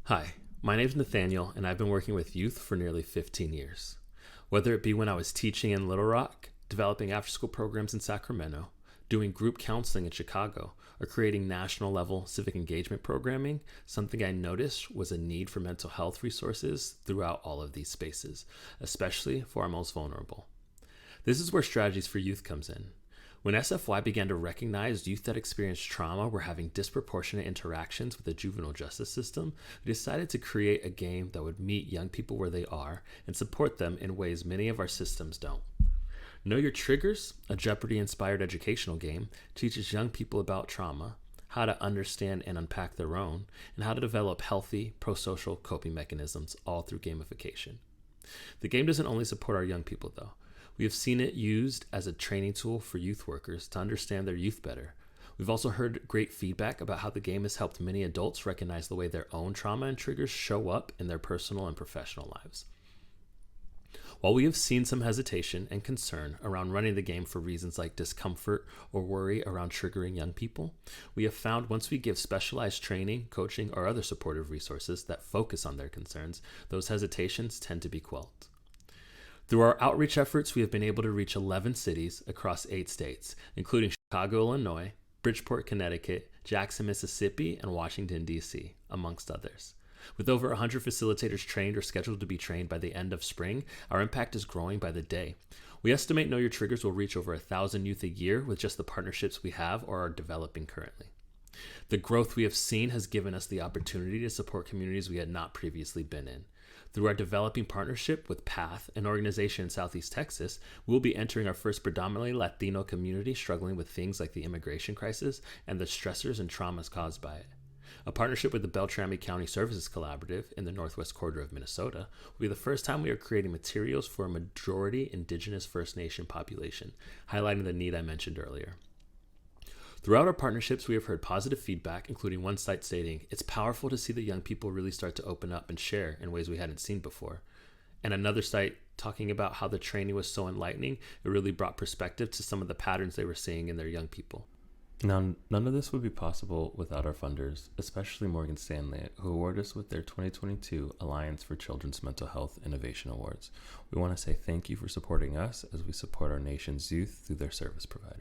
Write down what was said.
Hi, my name is Nathaniel, and I've been working with youth for nearly 15 years. Whether it be when I was teaching in Little Rock, developing after school programs in Sacramento, doing group counseling in Chicago, or creating national level civic engagement programming, something I noticed was a need for mental health resources throughout all of these spaces, especially for our most vulnerable. This is where Strategies for Youth comes in. When SFY began to recognize youth that experienced trauma were having disproportionate interactions with the juvenile justice system, we decided to create a game that would meet young people where they are and support them in ways many of our systems don't. Know Your Triggers, a Jeopardy inspired educational game, teaches young people about trauma, how to understand and unpack their own, and how to develop healthy, pro social coping mechanisms, all through gamification. The game doesn't only support our young people, though. We have seen it used as a training tool for youth workers to understand their youth better. We've also heard great feedback about how the game has helped many adults recognize the way their own trauma and triggers show up in their personal and professional lives. While we have seen some hesitation and concern around running the game for reasons like discomfort or worry around triggering young people, we have found once we give specialized training, coaching, or other supportive resources that focus on their concerns, those hesitations tend to be quelled. Through our outreach efforts, we have been able to reach 11 cities across 8 states, including Chicago, Illinois, Bridgeport, Connecticut, Jackson, Mississippi, and Washington, D.C., amongst others. With over 100 facilitators trained or scheduled to be trained by the end of spring, our impact is growing by the day. We estimate Know Your Triggers will reach over 1,000 youth a year with just the partnerships we have or are developing currently. The growth we have seen has given us the opportunity to support communities we had not previously been in. Through our developing partnership with PATH, an organization in Southeast Texas, we will be entering our first predominantly Latino community struggling with things like the immigration crisis and the stressors and traumas caused by it. A partnership with the Beltrami County Services Collaborative in the Northwest Corridor of Minnesota will be the first time we are creating materials for a majority Indigenous First Nation population, highlighting the need I mentioned earlier. Throughout our partnerships, we have heard positive feedback, including one site stating, "It's powerful to see the young people really start to open up and share in ways we hadn't seen before." And another site talking about how the training was so enlightening, it really brought perspective to some of the patterns they were seeing in their young people. Now, none of this would be possible without our funders, especially Morgan Stanley, who awarded us with their 2022 Alliance for Children's Mental Health Innovation Awards. We want to say thank you for supporting us as we support our nation's youth through their service providers.